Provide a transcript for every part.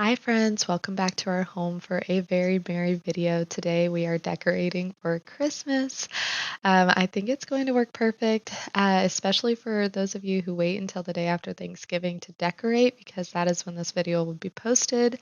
Hi friends, welcome back to our home for a very merry video. Today we are decorating for Christmas. I think it's going to work perfect, especially for those of you who wait until the day after Thanksgiving to decorate because that is when this video will be posted.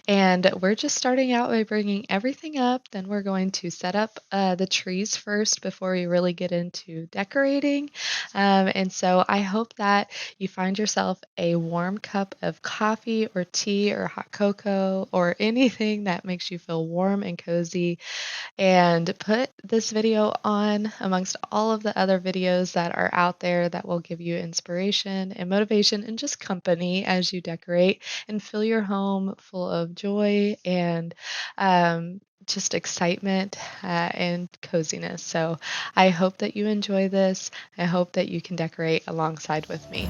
And we're just starting out by bringing everything up. Then we're going to set up the trees first before we really get into decorating. And so I hope that you find yourself a warm cup of coffee or tea or hot cocoa or anything that makes you feel warm and cozy and put this video on amongst all of the other videos that are out there that will give you inspiration and motivation and just company as you decorate and fill your home full of joy and just excitement and coziness. So I hope that you enjoy this. I hope that you can decorate alongside with me.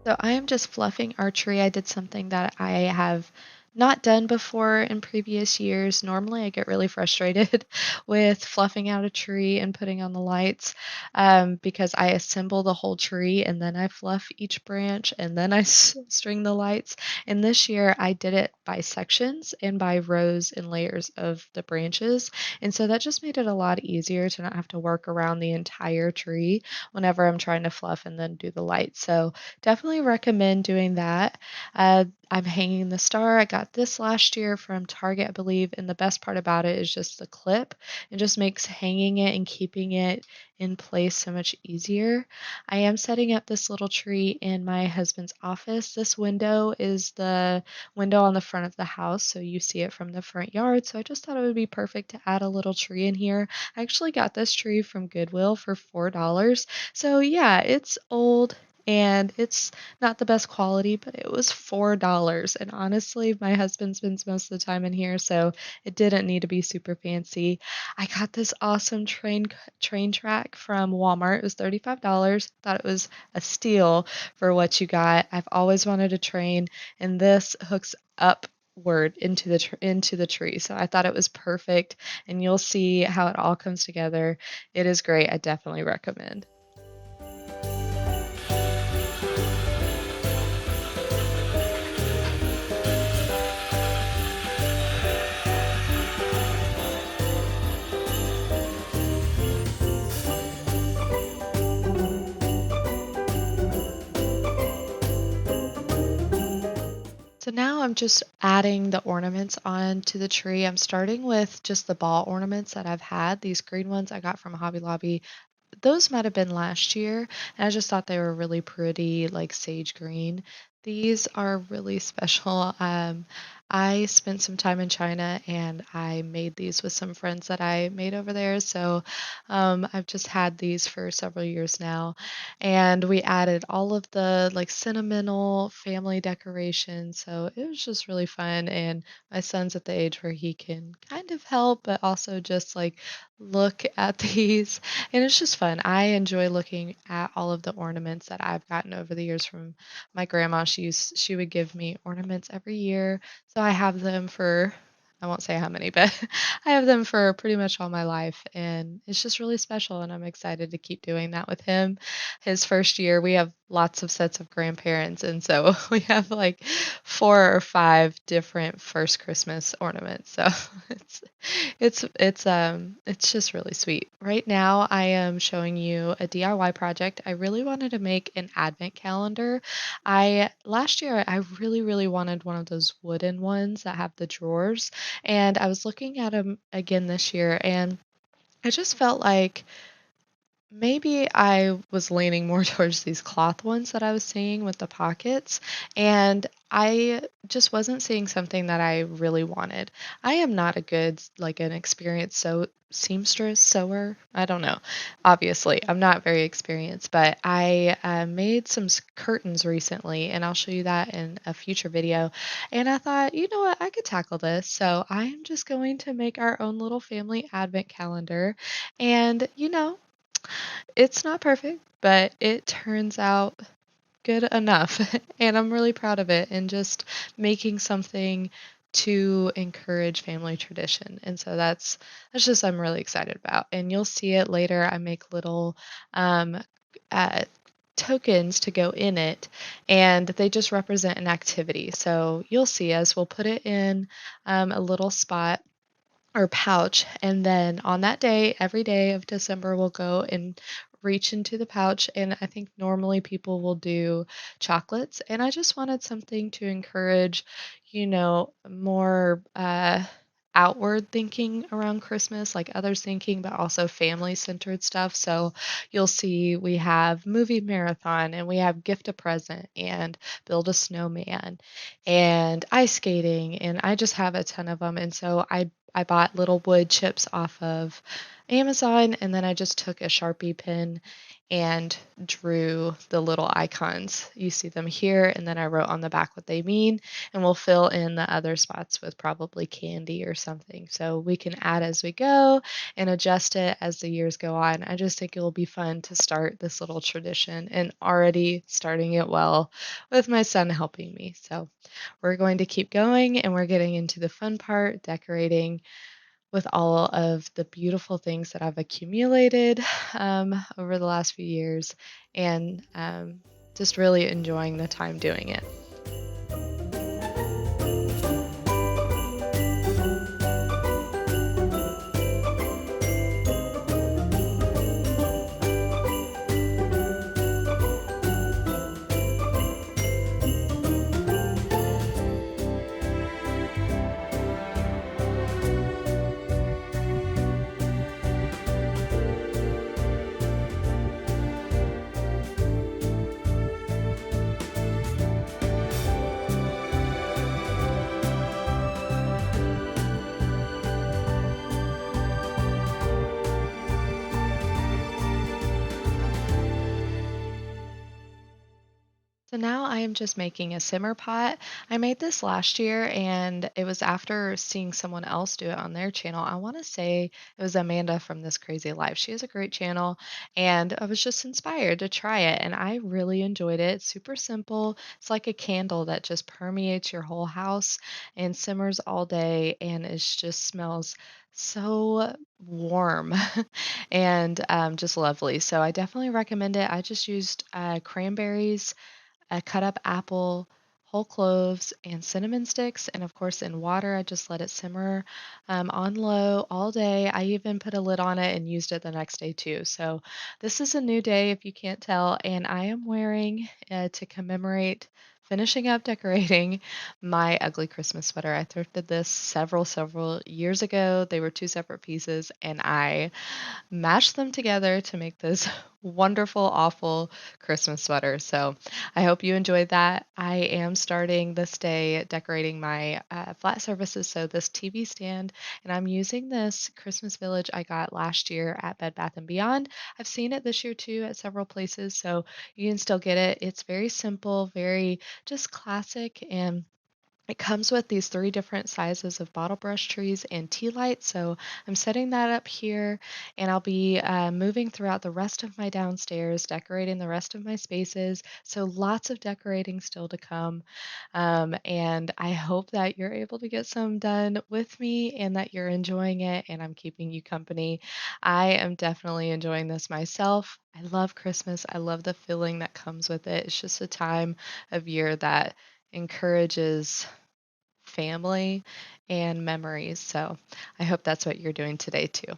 So I am just fluffing our tree. I did something that I have not done before in previous years. Normally, I get really frustrated with fluffing out a tree and putting on the lights because I assemble the whole tree and then I fluff each branch and then I string the lights. And this year, I did it by sections and by rows and layers of the branches. And so that just made it a lot easier to not have to work around the entire tree whenever I'm trying to fluff and then do the lights. So definitely recommend doing that. I'm hanging the star. I got this last year from Target, I believe, and the best part about it is just the clip. It just makes hanging it and keeping it in place so much easier. I am setting up this little tree in my husband's office. This window is the window on the front of the house, so you see it from the front yard. So I just thought it would be perfect to add a little tree in here. I actually got this tree from Goodwill for $4. So yeah, it's old and it's not the best quality, but it was $4. And honestly, my husband spends most of the time in here, so it didn't need to be super fancy. I got this awesome train track from Walmart. It was $35. Thought it was a steal for what you got. I've always wanted a train, and this hooks upward into the tree. So I thought it was perfect, and you'll see how it all comes together. It is great. I definitely recommend. So now I'm just adding the ornaments onto the tree. I'm starting with just the ball ornaments that I've had. These green ones I got from Hobby Lobby. Those might have been last year, and I just thought they were really pretty, like sage green. These are really special. I spent some time in China and I made these with some friends that I made over there. So I've just had these for several years now. And we added all of the like sentimental family decorations. So it was just really fun. And my son's at the age where he can kind of help, but also just like look at these. And it's just fun. I enjoy looking at all of the ornaments that I've gotten over the years from my grandma. She would give me ornaments every year, so I have them for, I won't say how many, but I have them for pretty much all my life. And it's just really special. And I'm excited to keep doing that with him. His first year, we have lots of sets of grandparents. And so we have like 4 or 5 different first Christmas ornaments. So it's it's just really sweet. Right now I am showing you a DIY project. I really wanted to make an advent calendar. I last year I really wanted one of those wooden ones that have the drawers, and I was looking at them again this year, and I just felt like maybe I was leaning more towards these cloth ones that I was seeing with the pockets, and I just wasn't seeing something that I really wanted. I am not a good, like an experienced seamstress, sewer. I don't know. Obviously, I'm not very experienced, but I made some curtains recently, and I'll show you that in a future video. And I thought, you know what, I could tackle this. So I'm just going to make our own little family advent calendar. And, it's not perfect, but it turns out good enough. And I'm really proud of it and just making something to encourage family tradition. And so that's just I'm really excited about. And you'll see it later. I make little um uh tokens to go in it, and they just represent an activity. So you'll see us, we'll put it in a little spot or pouch. And then on that day, every day of December, we'll go and reach into the pouch. And I think normally people will do chocolates. And I just wanted something to encourage, more outward thinking around Christmas, like others thinking, but also family centered stuff. So you'll see we have movie marathon and we have gift a present and build a snowman and ice skating. And I just have a ton of them. And so I bought little wood chips off of Amazon, and then I just took a Sharpie pen and drew the little icons. You see them here, and then I wrote on the back what they mean, and we'll fill in the other spots with probably candy or something. So we can add as we go and adjust it as the years go on. I just think it will be fun to start this little tradition and already starting it well with my son helping me. So we're going to keep going and we're getting into the fun part, decorating with all of the beautiful things that I've accumulated over the last few years and just really enjoying the time doing it. So now I am just making a simmer pot. I made this last year and it was after seeing someone else do it on their channel. I want to say it was Amanda from This Crazy Life. She has a great channel and I was just inspired to try it and I really enjoyed it. It's super simple. It's like a candle that just permeates your whole house and simmers all day and it just smells so warm and just lovely. So I definitely recommend it. I just used cranberries, a cut up apple, whole cloves, and cinnamon sticks. And of course, in water, I just let it simmer on low all day. I even put a lid on it and used it the next day too. So this is a new day, if you can't tell. And I am wearing to commemorate finishing up decorating my ugly Christmas sweater. I thrifted this several years ago. They were two separate pieces, and I mashed them together to make this wonderful, awful Christmas sweater. So I hope you enjoyed that. I am starting this day decorating my flat surfaces. So this TV stand, and I'm using this Christmas Village I got last year at Bed Bath and Beyond. I've seen it this year too at several places, so you can still get it. It's very simple, very just classic, and it comes with these three different sizes of bottle brush trees and tea lights. So I'm setting that up here, and I'll be moving throughout the rest of my downstairs, decorating the rest of my spaces. So lots of decorating still to come. And I hope that you're able to get some done with me and that you're enjoying it and I'm keeping you company. I am definitely enjoying this myself. I love Christmas. I love the feeling that comes with it. It's just a time of year that encourages family and memories. So I hope that's what you're doing today too.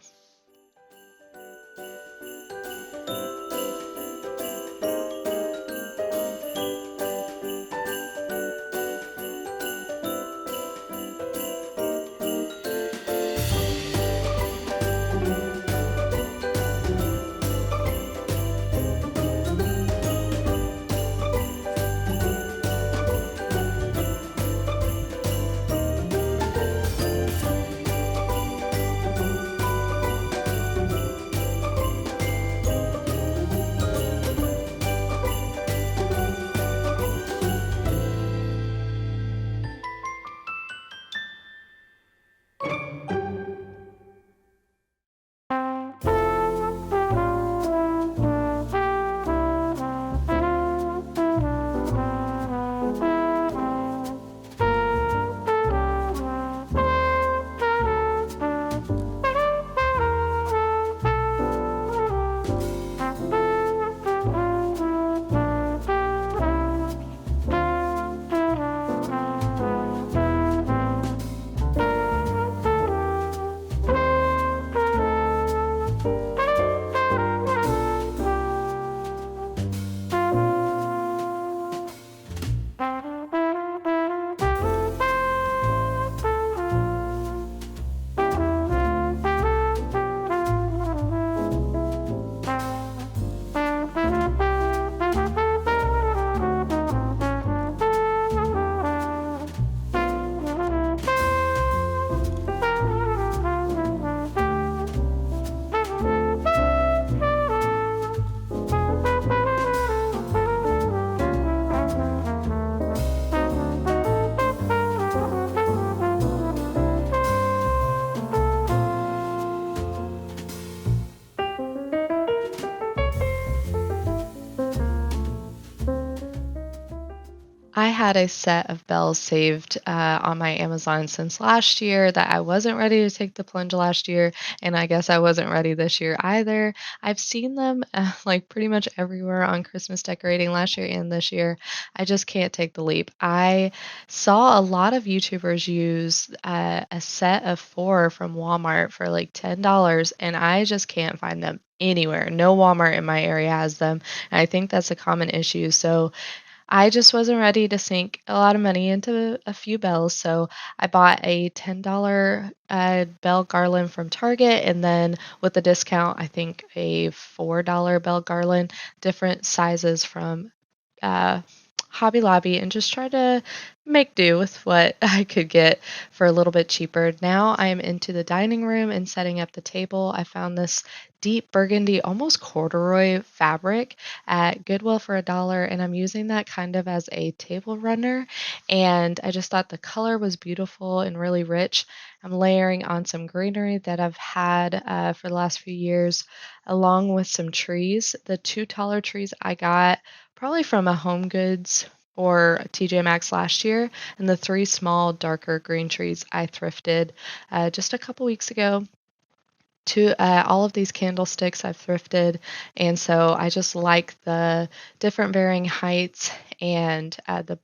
I had a set of bells saved on my Amazon since last year that I wasn't ready to take the plunge last year, and I guess I wasn't ready this year either. I've seen them like pretty much everywhere on Christmas decorating last year and this year. I just can't take the leap. I saw a lot of YouTubers use a set of four from Walmart for like $10, and I just can't find them anywhere. No Walmart in my area has them. And I think that's a common issue. So I just wasn't ready to sink a lot of money into a few bells, so I bought a $10 bell garland from Target, and then with the discount, I think a $4 bell garland, different sizes from uh, Hobby Lobby, and just try to make do with what I could get for a little bit cheaper. Now I am into the dining room and setting up the table. I found this deep burgundy, almost corduroy fabric at Goodwill for $1, and I'm using that kind of as a table runner. And I just thought the color was beautiful and really rich. I'm layering on some greenery that I've had for the last few years, along with some trees. The two taller trees I got probably from a Home Goods or TJ Maxx last year, and the three small, darker green trees I thrifted just a couple weeks ago. To all of these candlesticks I've thrifted, and so I just like the different varying heights and the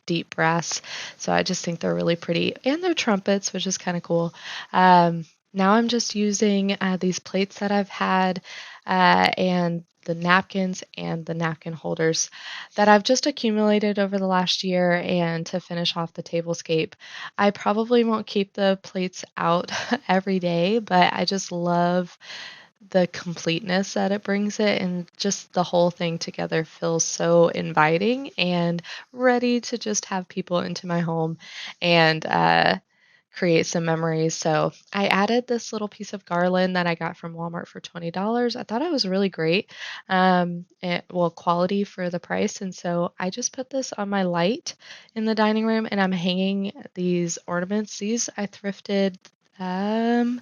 deep brass. So I just think they're really pretty, and they're trumpets, which is kind of cool. Now I'm just using these plates that I've had and the napkins and the napkin holders that I've just accumulated over the last year, and to finish off the tablescape. I probably won't keep the plates out every day, but I just love the completeness that it brings it, and just the whole thing together feels so inviting and ready to just have people into my home and create some memories. So I added this little piece of garland that I got from Walmart for $20. I thought it was really great, well, quality for the price. And so I just put this on my light in the dining room, and I'm hanging these ornaments. These I thrifted. Um,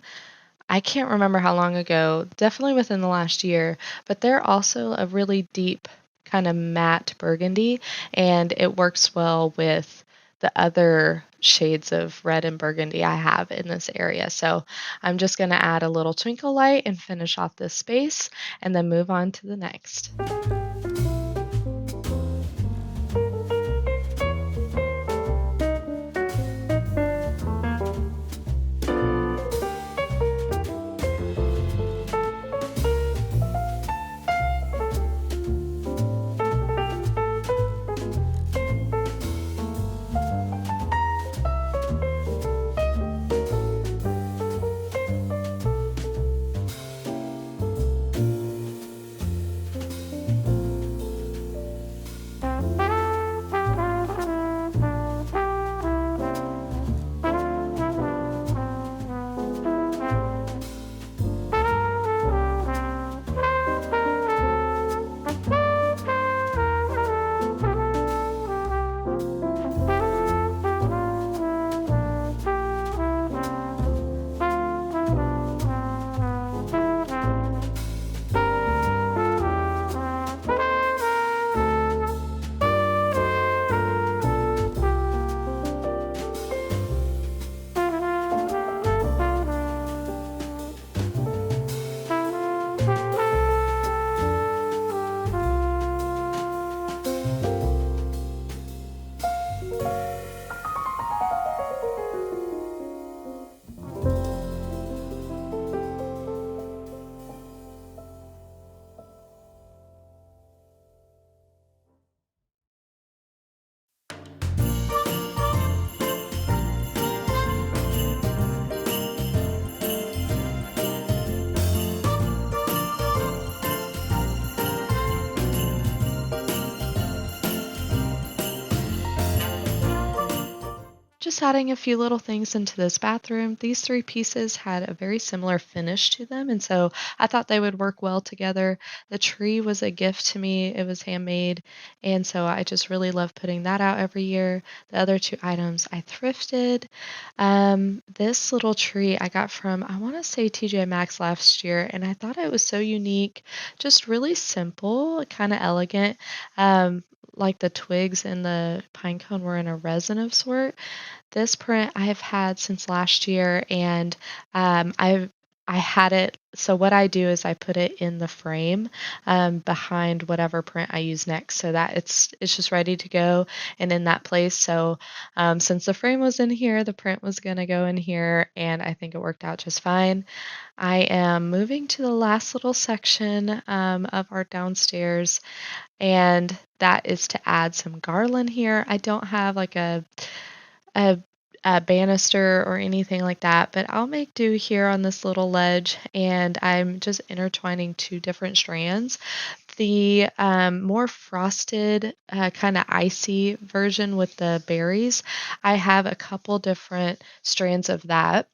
I can't remember how long ago, definitely within the last year, but they're also a really deep kind of matte burgundy, and it works well with the other shades of red and burgundy I have in this area. So I'm just going to add a little twinkle light and finish off this space and then move on to the next. Just adding a few little things into this bathroom. These three pieces had a very similar finish to them, and so I thought they would work well together. The tree was a gift to me, it was handmade, and so I just really love putting that out every year. The other two items I thrifted. This little tree I got from, I want to say TJ Maxx last year, and I thought it was so unique, just really simple, kind of elegant. Um, like the twigs and the pine cone were in a resin of sort. This print I've had since last year, and I had it. So what I do is I put it in the frame behind whatever print I use next, so that it's just ready to go and in that place. So since the frame was in here, the print was gonna go in here, and I think it worked out just fine. I am moving to the last little section of our downstairs, and that is to add some garland here. I don't have like a a banister or anything like that, but I'll make do here on this little ledge, and I'm just intertwining two different strands. The more frosted, kind of icy version with the berries, I have a couple different strands of that,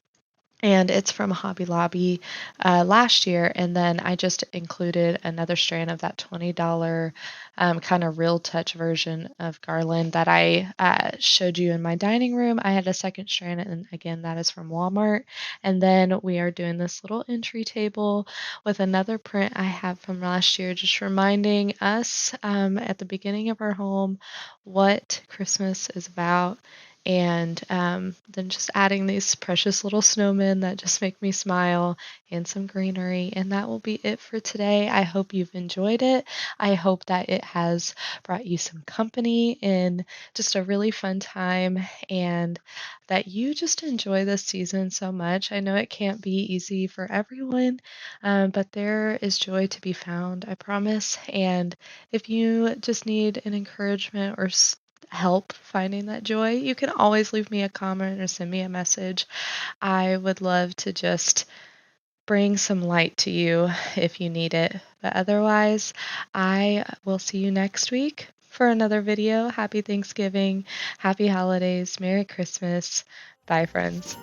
and it's from Hobby Lobby last year. And then I just included another strand of that $20 kind of real touch version of garland that I showed you in my dining room. I had a second strand, and again, that is from Walmart. And then we are doing this little entry table with another print I have from last year, just reminding us at the beginning of our home what Christmas is about, and then just adding these precious little snowmen that just make me smile, and some greenery. And that will be it for today. I hope you've enjoyed it. I hope that it has brought you some company in just a really fun time, and that you just enjoy this season so much. I know it can't be easy for everyone, but there is joy to be found, I promise. And if you just need an encouragement or help finding that joy, you can always leave me a comment or send me a message. I would love to just bring some light to you if you need it. But otherwise, I will see you next week for another video. Happy Thanksgiving, happy holidays, Merry Christmas. Bye, friends.